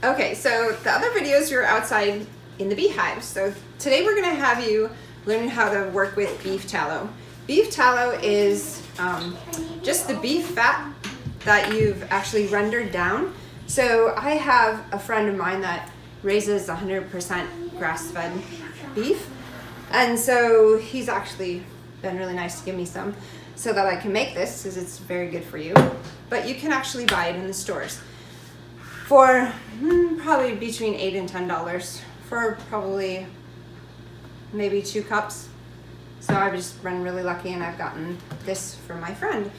Okay, so the other videos you're outside in the beehive. So today we're going to have you learn how to work with beef tallow. Beef tallow is just the beef fat that you've actually rendered down. So I have a friend of mine that raises 100% grass-fed beef, and so he's actually been really nice to give me some so that I can make this, because it's very good for you. But you can actually buy it in the stores for probably between $8 and $10 for probably maybe 2 cups. So I've just been really lucky and I've gotten this from my friend.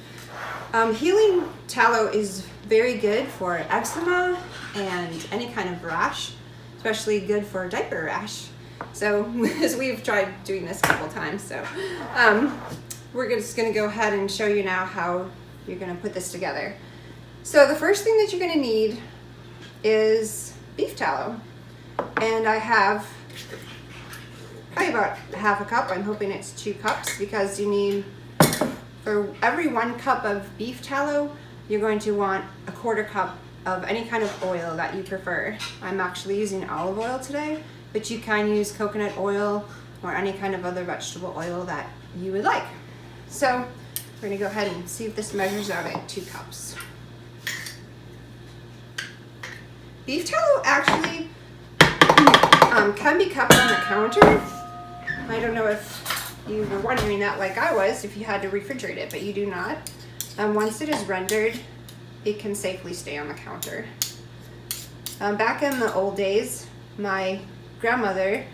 Healing tallow is very good for eczema and any kind of rash, especially good for diaper rash. So as we've tried doing this a couple times, so we're just gonna go ahead and show you now how you're gonna put this together. So the first thing that you're gonna need is beef tallow, and I have probably about half a cup. I'm hoping it's 2 cups, because you need, for every 1 cup of beef tallow, you're going to want a 1/4 cup of any kind of oil that you prefer. I'm actually using olive oil today, but you can use coconut oil or any kind of other vegetable oil that you would like. So we're gonna go ahead and see if this measures out at 2 cups. Beef tallow actually can be kept on the counter. I don't know if you were wondering that like I was, if you had to refrigerate it, but you do not. Once it is rendered, it can safely stay on the counter. Back in the old days, my grandmother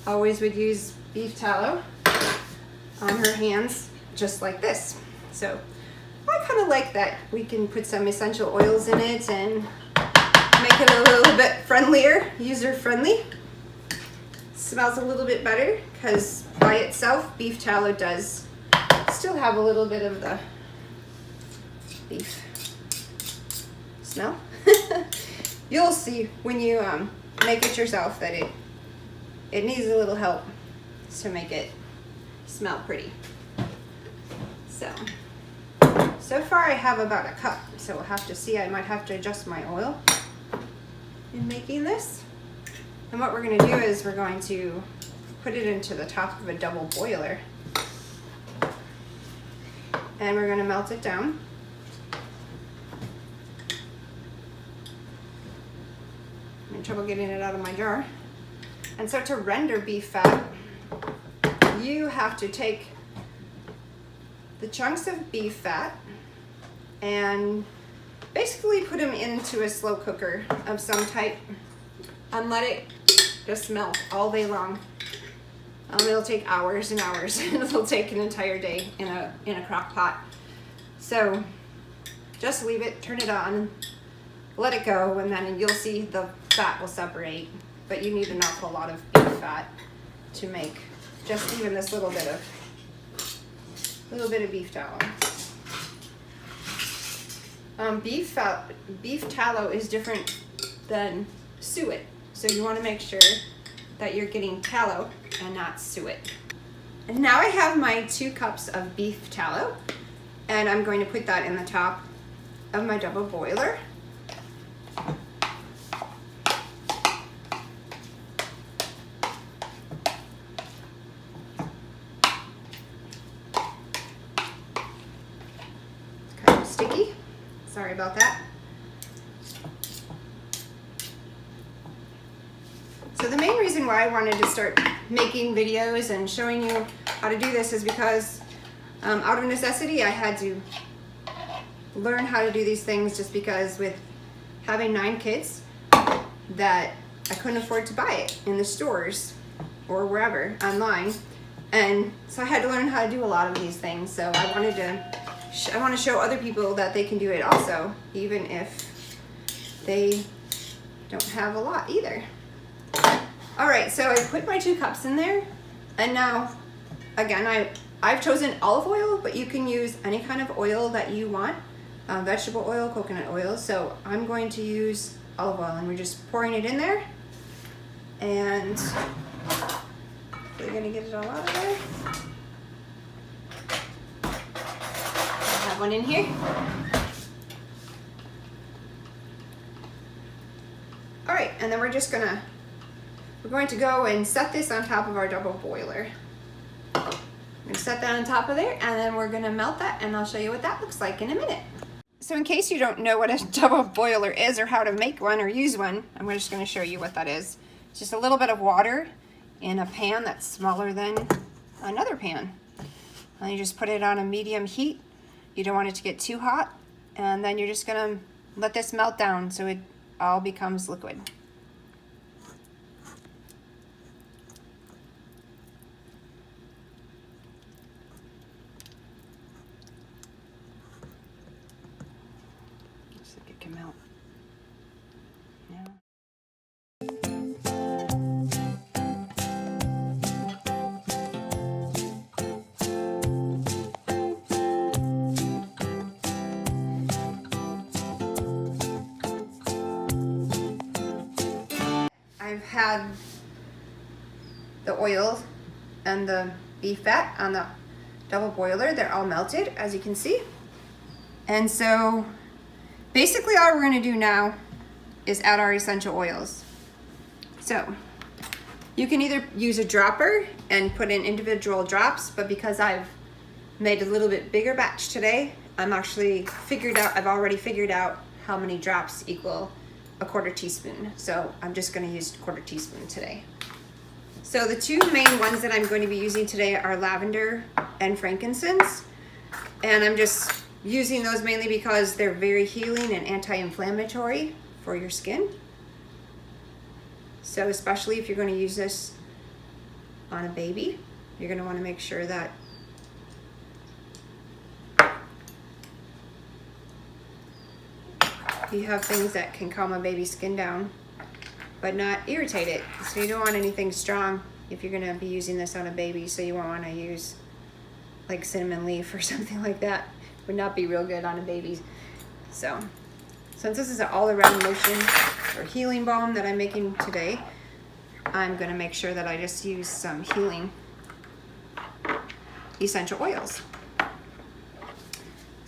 always would use beef tallow on her hands just like this. So I kind of like that we can put some essential oils in it and make it a little bit friendlier, user friendly. Smells a little bit better, because by itself beef tallow does still have a little bit of the beef smell. You'll see when you make it yourself that it needs a little help to make it smell pretty. So far I have about a cup, so we'll have to see. I might have to adjust my oil in making this. And what we're going to do is we're going to put it into the top of a double boiler, and we're going to melt it down. I'm having trouble getting it out of my jar. And so to render beef fat, you have to take the chunks of beef fat and basically put them into a slow cooker of some type and let it just melt all day long. It'll take hours and hours, and it'll take an entire day in a crock pot. So just leave it, turn it on, let it go, and then you'll see the fat will separate. But you need an awful lot of beef fat to make just even this little bit of beef tallow. Beef tallow is different than suet, so you want to make sure that you're getting tallow and not suet. And now I have my 2 cups of beef tallow, and I'm going to put that in the top of my double boiler. It's kind of sticky. Sorry about that. So the main reason why I wanted to start making videos and showing you how to do this is because out of necessity I had to learn how to do these things, just because with having 9 kids that I couldn't afford to buy it in the stores or wherever online, and so I had to learn how to do a lot of these things. So I want to show other people that they can do it also, even if they don't have a lot either. All right, so I put my 2 cups in there, and now again I've chosen olive oil, but you can use any kind of oil that you want, vegetable oil, coconut oil. So I'm going to use olive oil, and we're just pouring it in there, and we're gonna get it all out of there. I have one in here. All right, and then we're going to go and set this on top of our double boiler. I'm gonna set that on top of there, and then we're gonna melt that, and I'll show you what that looks like in a minute. So in case you don't know what a double boiler is or how to make one or use one, I'm just gonna show you what that is. It's just a little bit of water in a pan that's smaller than another pan. And you just put it on a medium heat. You don't want it to get too hot. And then you're just gonna let this melt down so it all becomes liquid. Looks like it can melt. Yeah. I've had the oil and the beef fat on the double boiler. They're all melted, as you can see. And so basically all we're going to do now is add our essential oils. So you can either use a dropper and put in individual drops, but because I've made a little bit bigger batch today, I've already figured out how many drops equal a 1/4 teaspoon. So I'm just going to use 1/4 teaspoon today. So the two main ones that I'm going to be using today are lavender and frankincense. And I'm just using those mainly because they're very healing and anti-inflammatory for your skin. So especially if you're going to use this on a baby, you're going to want to make sure that you have things that can calm a baby's skin down, but not irritate it. So you don't want anything strong if you're gonna be using this on a baby, so you won't wanna use like cinnamon leaf or something like that. Would not be real good on a baby. So, since this is an all-around lotion or healing balm that I'm making today, I'm gonna make sure that I just use some healing essential oils.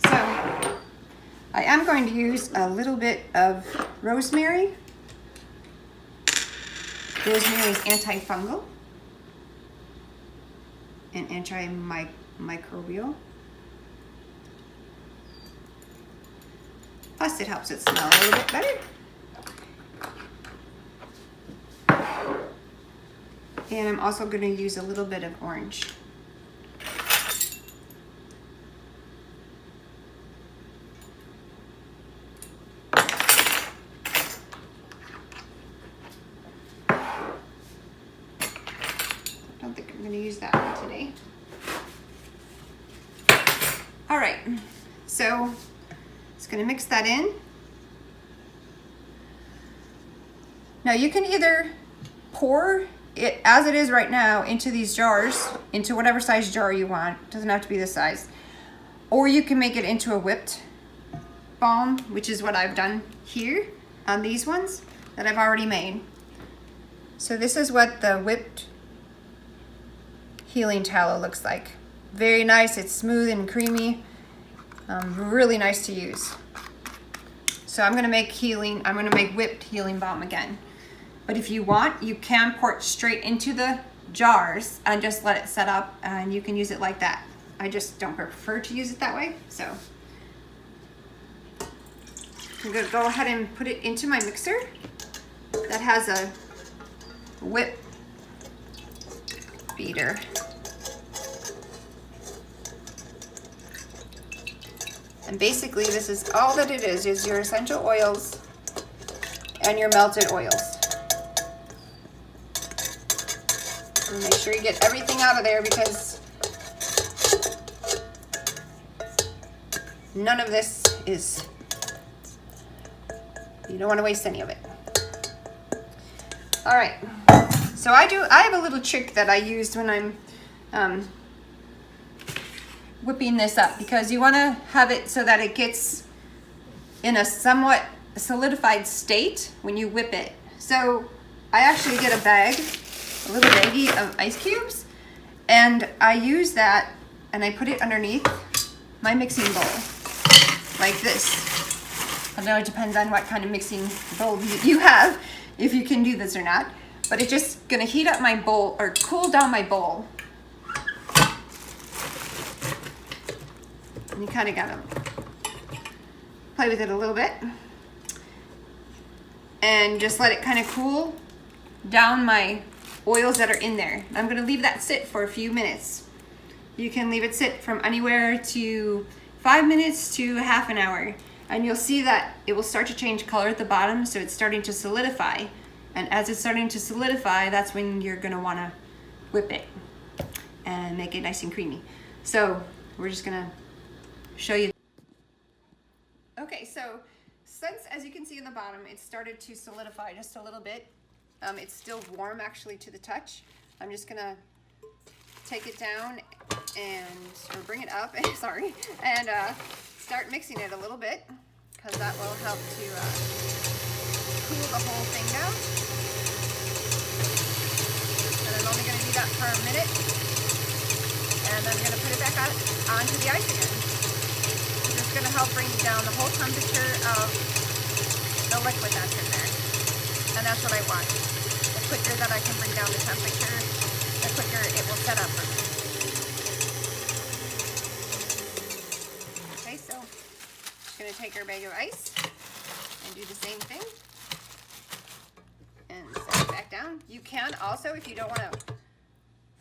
So, I am going to use a little bit of rosemary. Rosemary is antifungal and antimicrobial. Plus it helps it smell a little bit better. And I'm also going to use a little bit of orange. I don't think I'm going to use that one today. All right, so just going to mix that in. Now you can either pour it as it is right now into these jars, into whatever size jar you want. It doesn't have to be this size. Or you can make it into a whipped balm, which is what I've done here on these ones that I've already made. So this is what the whipped healing tallow looks like. Very nice, it's smooth and creamy. Really nice to use. So I'm gonna make whipped healing balm again. But if you want, you can pour it straight into the jars and just let it set up, and you can use it like that. I just don't prefer to use it that way, so. I'm gonna go ahead and put it into my mixer that has a whip beater. And basically this is all that it is your essential oils and your melted oils. And make sure you get everything out of there, because none of this is, you don't want to waste any of it. All right, so I have a little trick that I used when I'm whipping this up, because you want to have it so that it gets in a somewhat solidified state when you whip it. So I actually get a little baggie of ice cubes, and I use that and I put it underneath my mixing bowl like this. I know it depends on what kind of mixing bowl you have. if you can do this or not. But it's just gonna heat up my bowl, or cool down my bowl. And you kind of gotta play with it a little bit. And just let it kind of cool down my oils that are in there. I'm gonna leave that sit for a few minutes. You can leave it sit from anywhere to 5 minutes to half an hour. And you'll see that it will start to change color at the bottom, so it's starting to solidify. And as it's starting to solidify, that's when you're gonna wanna whip it and make it nice and creamy. So we're just gonna show you. Okay, so since, as you can see in the bottom, it started to solidify just a little bit. It's still warm actually to the touch. I'm just gonna take it down or bring it up, sorry, and start mixing it a little bit, because that will help to cool the whole thing down. And I'm only going to do that for a minute, and then I'm going to put it back onto the ice again. This is going to help bring down the whole temperature of the liquid that's in there, and that's what I want. The quicker that I can bring down the temperature, the quicker it will set up for me. Okay, so I'm going to take our bag of ice and do the same thing and set it back down. You can also, if you don't want to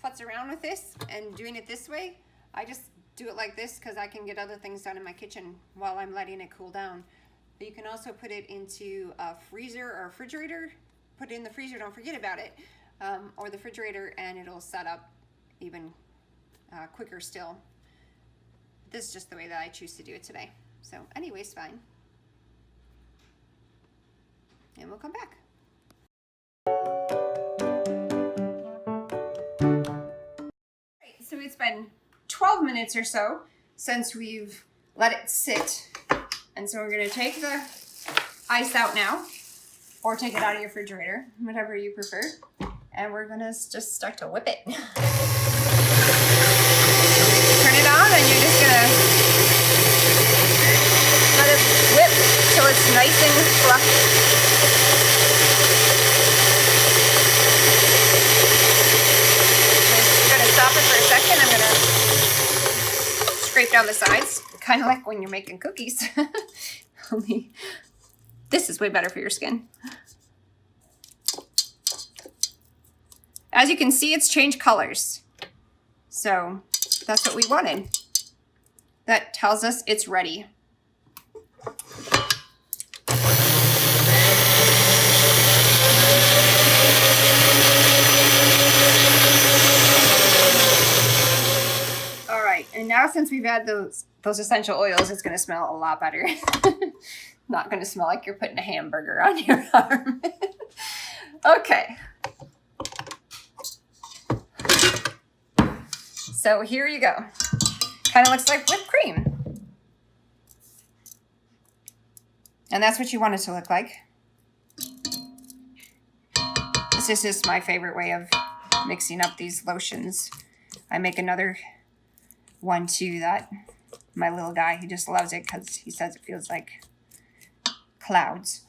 futz around with this and doing it this way, I just do it like this because I can get other things done in my kitchen while I'm letting it cool down. But you can also put it into a freezer or a refrigerator. Put it in the freezer, don't forget about it, or the refrigerator, and it'll set up even quicker still. This is just the way that I choose to do it today. So anyways, fine. And we'll come back. Right, so it's been 12 minutes or so since we've let it sit. And so we're gonna take the ice out now, or take it out of your refrigerator, whatever you prefer. And we're gonna just start to whip it. Turn it on, and you're just gonna let it whip till it's nice and fluffy. Just gonna stop it for a second. I'm gonna scrape down the sides, kind of like when you're making cookies. Only this is way better for your skin. As you can see, it's changed colors. So that's what we wanted. That tells us it's ready. All right, and now since we've had those essential oils, it's gonna smell a lot better. Not gonna smell like you're putting a hamburger on your arm. Okay. So here you go. Kind of looks like whipped cream. And that's what you want it to look like. This is just my favorite way of mixing up these lotions. I make another one too that my little guy, he just loves it because he says it feels like clouds.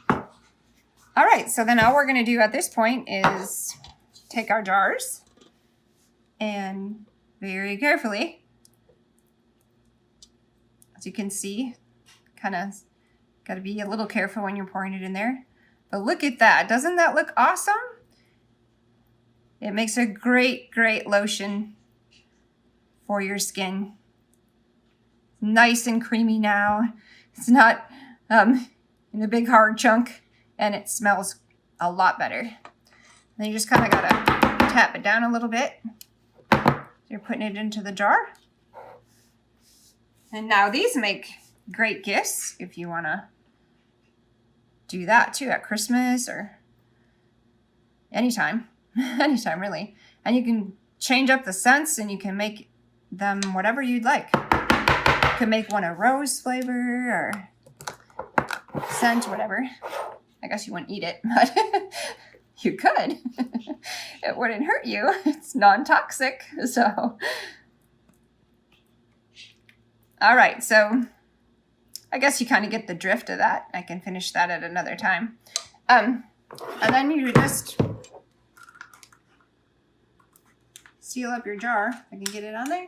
All right, so then all we're gonna do at this point is take our jars and very carefully, as you can see, kind of got to be a little careful when you're pouring it in there. But look at that. Doesn't that look awesome? It makes a great, great lotion for your skin. Nice and creamy now. It's not in a big hard chunk, and it smells a lot better. Then you just kind of got to tap it down a little bit. You're putting it into the jar. And now these make great gifts if you want to do that too at Christmas or anytime. Anytime, really. And you can change up the scents, and you can make them whatever you'd like. You could make one a rose flavor or scent, whatever. I guess you wouldn't eat it, but you could. It wouldn't hurt you. It's non-toxic, so. All right, so I guess you kind of get the drift of that. I can finish that at another time. And then you just seal up your jar. I can get it on there.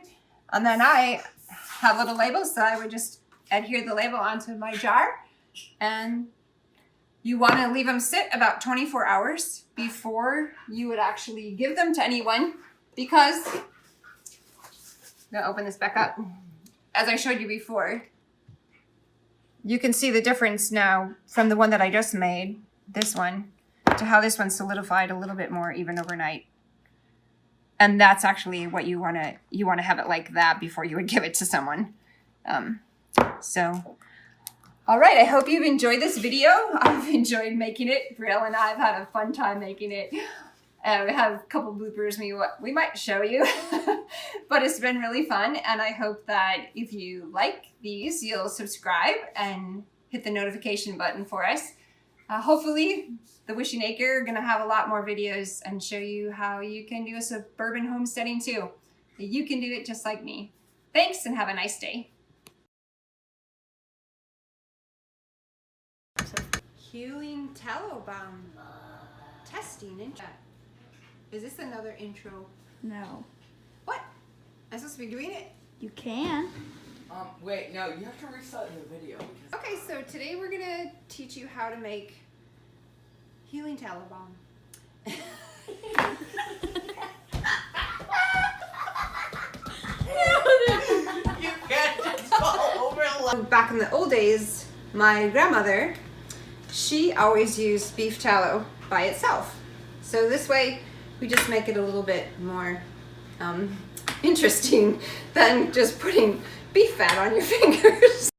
And then I have little labels, so I would just adhere the label onto my jar. And you want to leave them sit about 24 hours before you would actually give them to anyone, because I'm going to open this back up. As I showed you before, you can see the difference now from the one that I just made, this one, to how this one solidified a little bit more even overnight. And that's actually what you want to have it like that before you would give it to someone. All right, I hope you've enjoyed this video. I've enjoyed making it. Brielle and I have had a fun time making it. We have a couple bloopers we might show you, but it's been really fun. And I hope that if you like these, you'll subscribe and hit the notification button for us. Hopefully, the Wishing Acre are gonna have a lot more videos and show you how you can do a suburban homesteading too. You can do it just like me. Thanks and have a nice day. Healing Tallow Balm testing intro. Is this another intro? No. What? I'm supposed to be doing it? You can. Wait, no, you have to restart the video. Okay, so today we're gonna teach you how to make Healing Tallow Balm. You can't just fall over. Back in the old days, my grandmother, she always used beef tallow by itself. So this way, we just make it a little bit more interesting than just putting beef fat on your fingers.